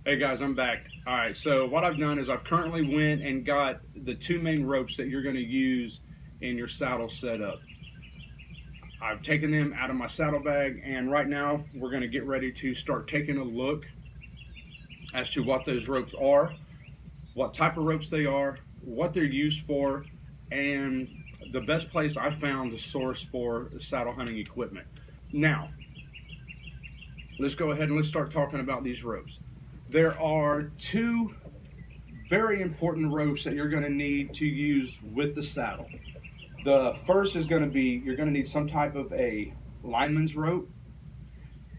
Hey guys, I'm back. All right, so what I've done is I've currently went and got the two main ropes that you're going to use in your saddle setup. I've taken them out of my saddlebag, and right now we're going to get ready to start taking a look as to what those ropes are, what type of ropes they are, what they're used for, and the best place I found to source for saddle hunting equipment. Now, let's go ahead and let's start talking about these ropes. There are two very important ropes that you're going to need to use with the saddle. The first is going to be you're going to need some type of a lineman's rope,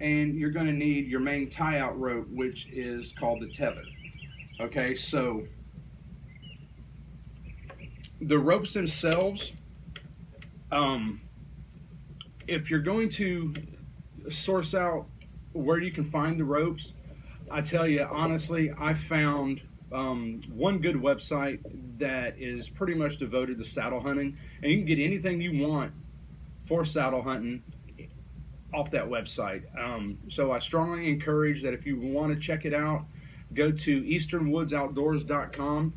and you're going to need your main tie-out rope, which is called the tether. Okay, so the ropes themselves, if you're going to source out where you can find the ropes, I tell you honestly, I found one good website that is pretty much devoted to saddle hunting, and you can get anything you want for saddle hunting off that website. So I strongly encourage that if you want to check it out, go to easternwoodsoutdoors.com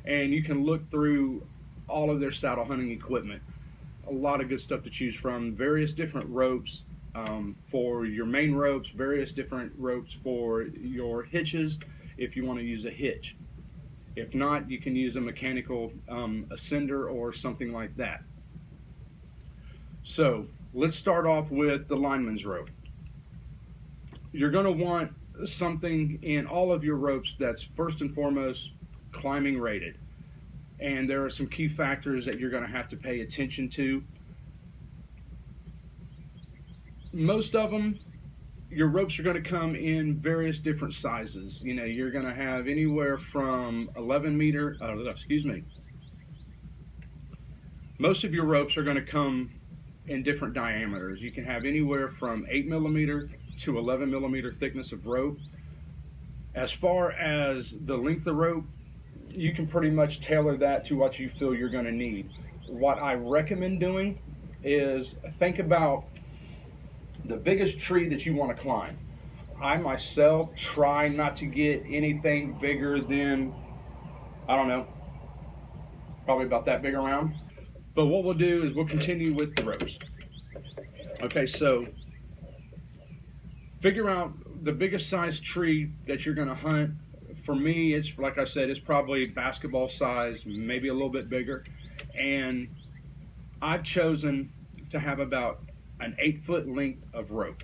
and you can look through all of their saddle hunting equipment. A lot of good stuff to choose from, various different ropes for your main ropes, various different ropes for your hitches if you want to use a hitch. If not, you can use a mechanical ascender or something like that. So let's start off with the lineman's rope. You're going to want something in all of your ropes that's first and foremost climbing rated. And there are some key factors that you're going to have to pay attention to. Most of them, your ropes are going to come in various different sizes. You know, you're going to have anywhere from 11 meter, most of your ropes are going to come in different diameters. You can have anywhere from 8 millimeter to 11 millimeter thickness of rope. As far as the length of rope, you can pretty much tailor that to what you feel you're going to need. What I recommend doing is think about the biggest tree that you want to climb. I myself try not to get anything bigger than, I don't know, probably about that big around. But what we'll do is we'll continue with the ropes. Okay, so figure out the biggest size tree that you're going to hunt. For me, it's like I said, it's probably basketball size, maybe a little bit bigger. And I've chosen to have about an 8-foot length of rope.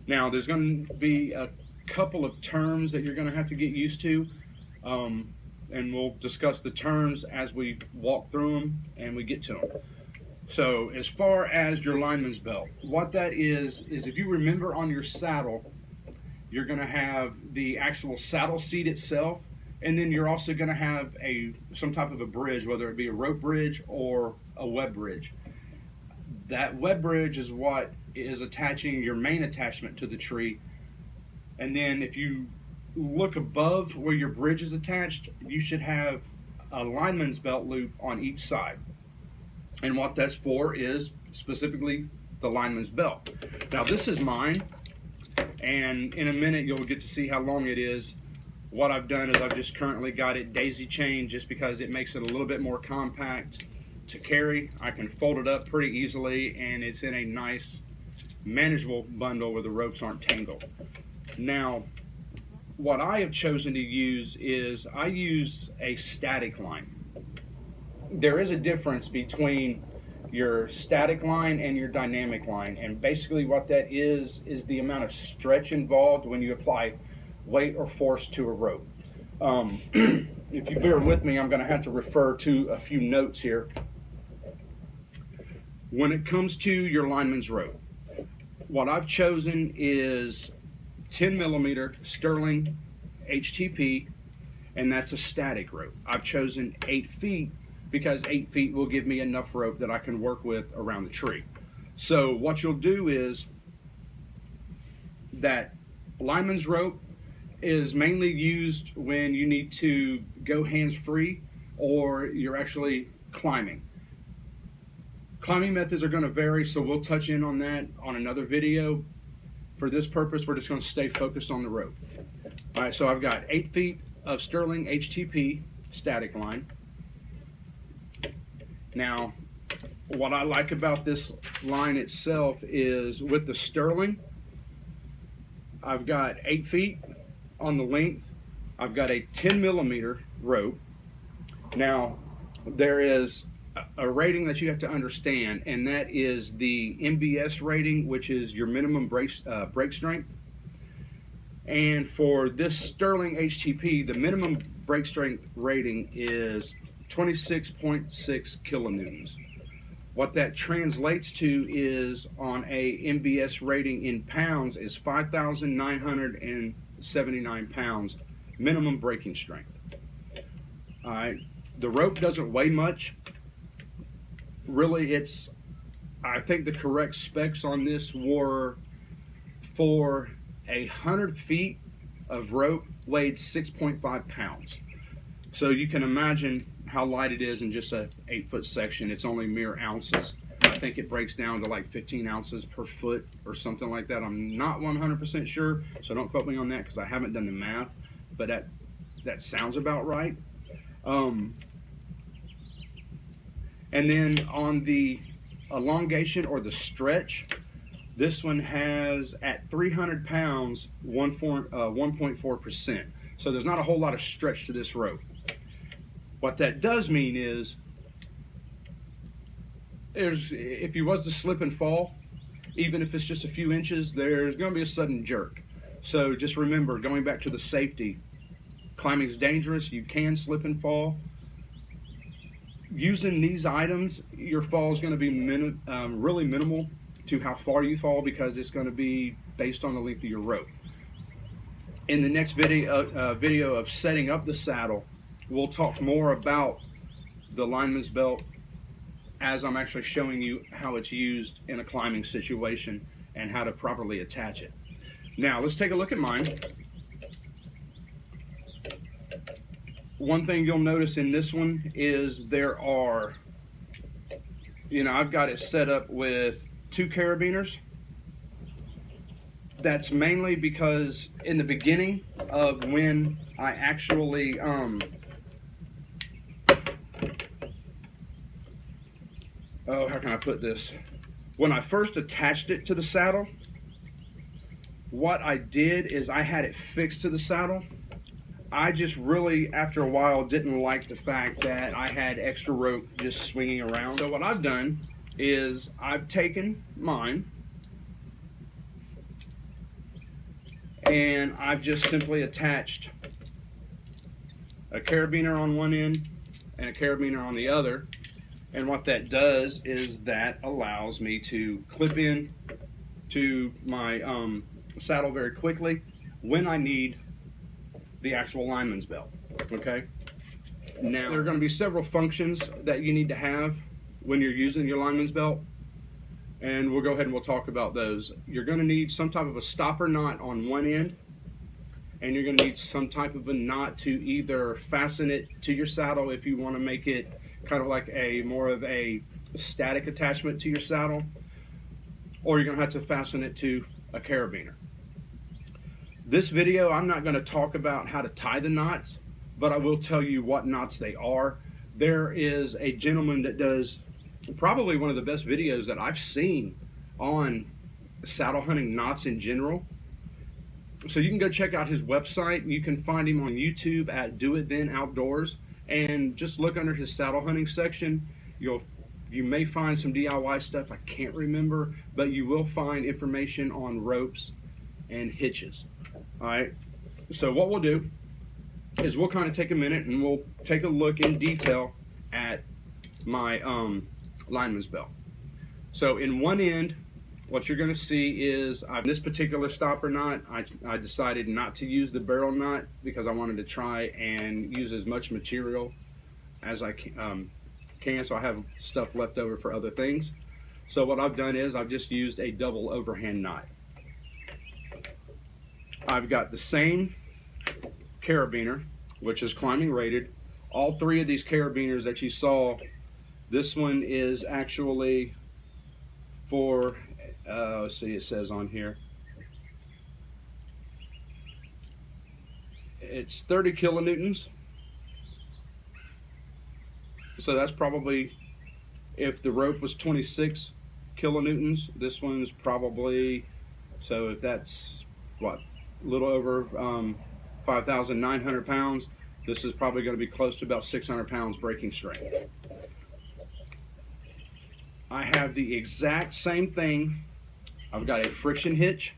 Now, there's going to be a couple of terms that you're going to have to get used to, and we'll discuss the terms as we walk through them and we get to them. So, as far as your lineman's belt, what that is if you remember on your saddle, you're going to have the actual saddle seat itself, and then you're also going to have some type of a bridge, whether it be a rope bridge or a web bridge. That web bridge is what is attaching your main attachment to the tree. And then if you look above where your bridge is attached, you should have a lineman's belt loop on each side. And what that's for is specifically the lineman's belt. Now this is mine, and in a minute you'll get to see how long it is. What I've done is I've just currently got it daisy chained just because it makes it a little bit more compact to carry. I can fold it up pretty easily, and it's in a nice manageable bundle where the ropes aren't tangled. Now, what I have chosen to use is I use a static line. There is a difference between your static line and your dynamic line, and basically what that is the amount of stretch involved when you apply weight or force to a rope. If you bear with me, I'm going to have to refer to a few notes here. When it comes to your lineman's rope, what I've chosen is 10 millimeter Sterling HTP, and that's a static rope. I've chosen 8 feet because 8 feet will give me enough rope that I can work with around the tree. So what you'll do is that lineman's rope is mainly used when you need to go hands-free or you're actually climbing. Climbing methods are going to vary, so we'll touch in on that on another video. for this purpose, we're just going to stay focused on the rope. All right, so I've got 8 feet of Sterling HTP static line. Now, what I like about this line itself is with the Sterling, I've got 8 feet on the length. I've got a 10 millimeter rope. Now, there is a rating that you have to understand, and that is the MBS rating, which is your minimum break strength. And for this Sterling HTP, the minimum break strength rating is 26.6 kilonewtons. What that translates to is, on a MBS rating in pounds, is 5,979 pounds minimum breaking strength. All right, the rope doesn't weigh much. Really, I think the correct specs on this were for 100 feet of rope weighed 6.5 pounds. So you can imagine how light it is in just a 8-foot section. It's only mere ounces. I think it breaks down to like 15 ounces per foot or something like that. I'm not 100% sure, so don't quote me on that because I haven't done the math, but that sounds about right. And then on the elongation or the stretch, this one has, at 300 pounds, 1.4%. So there's not a whole lot of stretch to this rope. What that does mean is, if you was to slip and fall, even if it's just a few inches, there's going to be a sudden jerk. So just remember, going back to the safety, climbing is dangerous. You can slip and fall. Using these items, your fall is going to be really minimal to how far you fall, because it's going to be based on the length of your rope. In the next video of setting up the saddle, we'll talk more about the lineman's belt, as I'm actually showing you how it's used in a climbing situation and how to properly attach it. Now let's take a look at mine. One thing you'll notice in this one is there are, I've got it set up with 2 carabiners. That's mainly because in the beginning of when I actually how can I put this? When I first attached it to the saddle, what I did is I had it fixed to the saddle. I just really, after a while, didn't like the fact that I had extra rope just swinging around. So what I've done is I've taken mine and I've just simply attached a carabiner on one end and a carabiner on the other. And what that does is that allows me to clip in to my saddle very quickly when I need the actual lineman's belt. Okay. Now, there are going to be several functions that you need to have when you're using your lineman's belt, and we'll go ahead and we'll talk about those. You're going to need some type of a stopper knot on one end, and you're going to need some type of a knot to either fasten it to your saddle if you want to make it kind of like more of a static attachment to your saddle, or you're going to have to fasten it to a carabiner. This video, I'm not going to talk about how to tie the knots, but I will tell you what knots they are. There is a gentleman that does probably one of the best videos that I've seen on saddle hunting knots in general. So you can go check out his website. You can find him on YouTube at Do It Then Outdoors, and just look under his saddle hunting section. You may find some DIY stuff, I can't remember, but you will find information on ropes and hitches. All right, so what we'll do is we'll kind of take a minute and we'll take a look in detail at my lineman's belt. So in one end, what you're going to see is this particular stopper knot, I decided not to use the barrel knot because I wanted to try and use as much material as I can, so I have stuff left over for other things. So what I've done is I've just used a double overhand knot. I've got the same carabiner, which is climbing rated. All 3 of these carabiners that you saw, this one is actually for, let's see, it says on here, it's 30 kilonewtons. So that's probably, if the rope was 26 kilonewtons, this one's probably, so if that's what, a little over 5,900 pounds, this is probably going to be close to about 600 pounds breaking strength. I have the exact same thing. I've got a friction hitch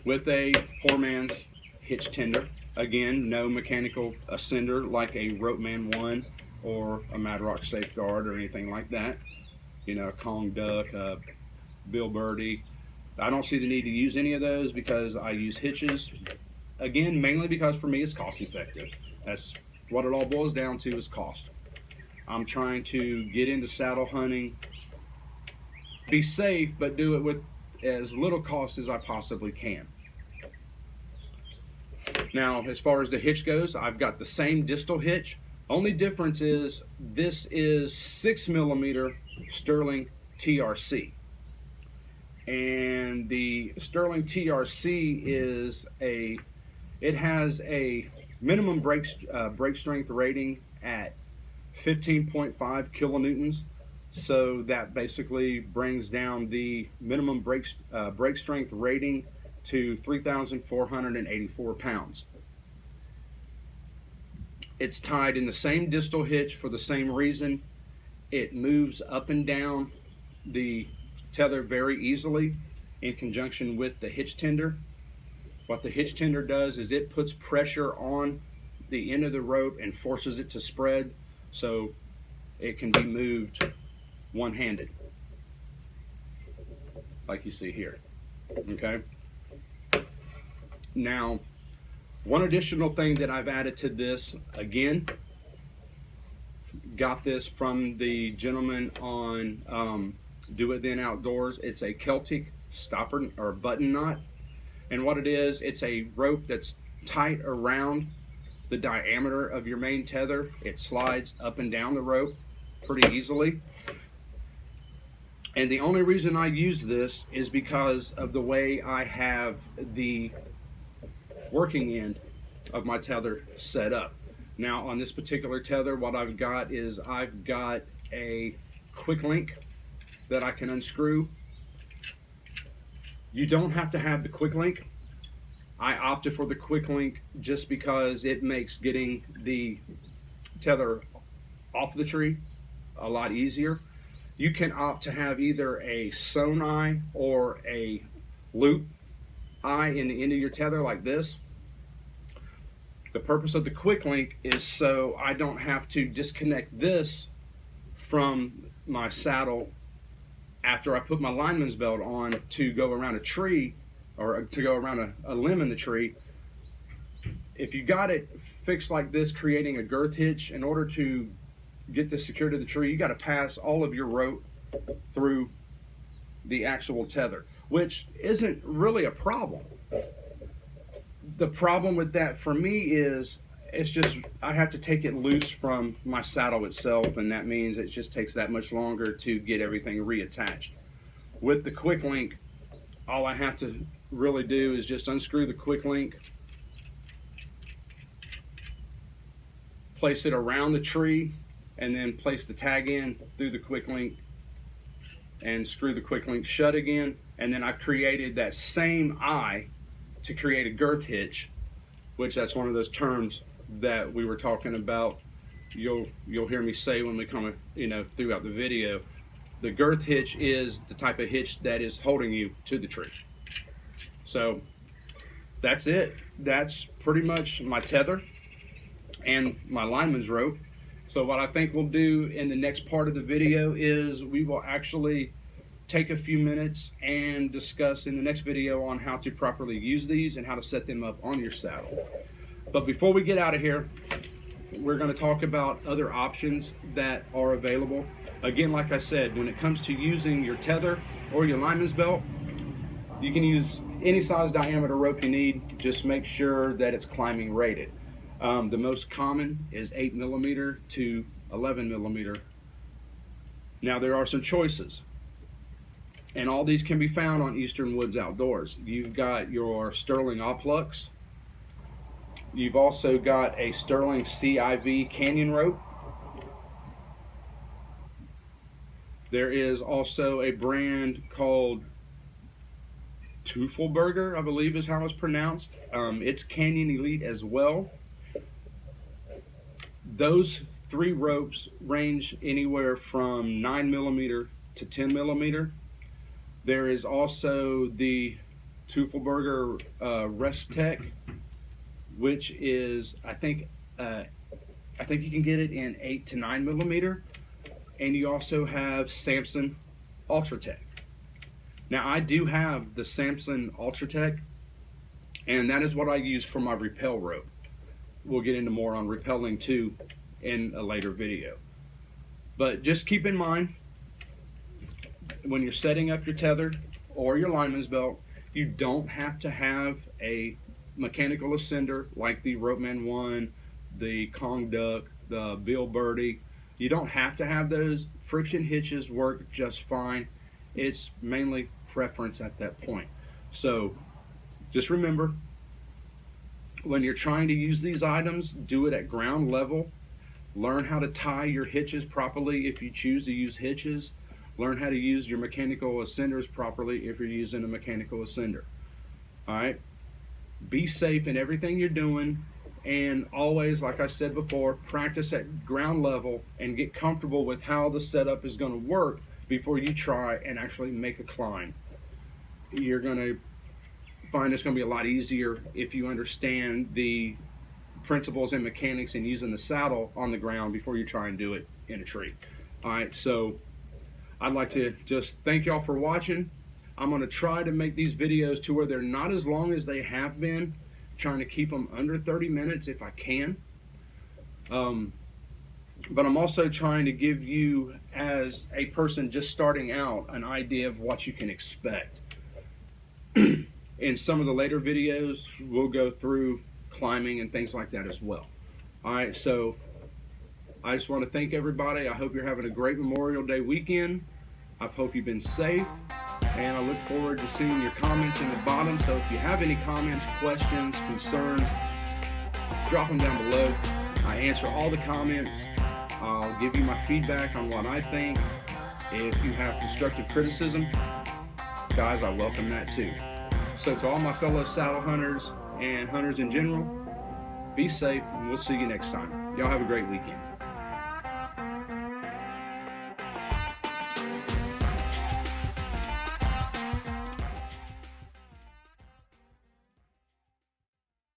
with a poor man's hitch tender. Again, no mechanical ascender like a Ropeman 1 or a Madrock Safeguard or anything like that. You know, a Kong Duck, a Bill Birdie. I don't see the need to use any of those because I use hitches. Again, mainly because for me it's cost effective. That's what it all boils down to, is cost. I'm trying to get into saddle hunting, be safe, but do it with as little cost as I possibly can. Now, as far as the hitch goes, I've got the same distal hitch. Only difference is this is 6mm Sterling TRC. And the Sterling TRC is it has a minimum brake strength rating at 15.5 kilonewtons. So that basically brings down the minimum brake strength rating to 3,484 pounds. It's tied in the same distal hitch for the same reason. It moves up and down the tether very easily in conjunction with the hitch tender. What the hitch tender does is it puts pressure on the end of the rope and forces it to spread so it can be moved one-handed, like you see here. Okay. Now, one additional thing that I've added to this, again, got this from the gentleman on Do It Then Outdoors. It's a Celtic stopper or button knot, and what it is, it's a rope that's tight around the diameter of your main tether. It slides up and down the rope pretty easily. And the only reason I use this is because of the way I have the working end of my tether set up. Now, on this particular tether, what I've got is I've got a quick link that I can unscrew. You don't have to have the quick link. I opted for the quick link just because it makes getting the tether off the tree a lot easier. You can opt to have either a sewn eye or a loop eye in the end of your tether like this. The purpose of the quick link is so I don't have to disconnect this from my saddle after I put my lineman's belt on to go around a tree or to go around a limb in the tree. If you got it fixed like this, creating a girth hitch, in order to get this secured to the tree, you got to pass all of your rope through the actual tether, which isn't really a problem. The problem with that for me is it's just I have to take it loose from my saddle itself, and that means it just takes that much longer to get everything reattached. With the quick link, all I have to really do is just unscrew the quick link, place it around the tree, and then place the tag in through the quick link and screw the quick link shut again. And then I've created that same eye to create a girth hitch, which that's one of those terms that we were talking about. You'll hear me say when we come, throughout the video. The girth hitch is the type of hitch that is holding you to the tree. So that's it. That's pretty much my tether and my lineman's rope. So what I think we'll do in the next part of the video is we will actually take a few minutes and discuss in the next video on how to properly use these and how to set them up on your saddle. But before we get out of here, we're going to talk about other options that are available. Again, like I said, when it comes to using your tether or your lineman's belt, you can use any size diameter rope you need. Just make sure that it's climbing rated. The most common is 8mm to 11mm. Now there are some choices, and all these can be found on Eastern Woods Outdoors. You've got your Sterling Oplux, You've also got a Sterling CIV canyon rope. There is also a brand called Teufelberger, I believe is how it's pronounced. It's Canyon Elite as well. Those three ropes range anywhere from 9mm to 10mm. There is also the Teufelberger Rest Tech, which is I think you can get it in 8 to 9mm, and you also have Samson Ultratech. Now I do have the Samson Ultratech, and that is what I use for my rappel rope. We'll get into more on rappelling too in a later video. But just keep in mind, when you're setting up your tether or your lineman's belt, you don't have to have a mechanical ascender like the Ropeman 1, the Kong Duck, the Bill Birdie. You don't have to have those. Friction hitches work just fine. It's mainly preference at that point. So just remember, when you're trying to use these items, do it at ground level. Learn how to tie your hitches properly if you choose to use hitches. Learn how to use your mechanical ascenders properly if you're using a mechanical ascender. All right? Be safe in everything you're doing, and always, like I said before, practice at ground level and get comfortable with how the setup is going to work before you try and actually make a climb. You're going to find it's going to be a lot easier if you understand the principles and mechanics in using the saddle on the ground before you try and do it in a tree. All right, so I'd like to just thank y'all for watching. I'm going to try to make these videos to where they're not as long as they have been, trying to keep them under 30 minutes if I can. But I'm also trying to give you, as a person just starting out, an idea of what you can expect. In some of the later videos, we'll go through climbing and things like that as well. All right, so I just want to thank everybody. I hope you're having a great Memorial Day weekend. I hope you've been safe, and I look forward to seeing your comments in the bottom. So if you have any comments, questions, concerns, drop them down below. I answer all the comments. I'll give you my feedback on what I think. If you have constructive criticism, guys, I welcome that too. So to all my fellow saddle hunters and hunters in general, be safe, and we'll see you next time. Y'all have a great weekend.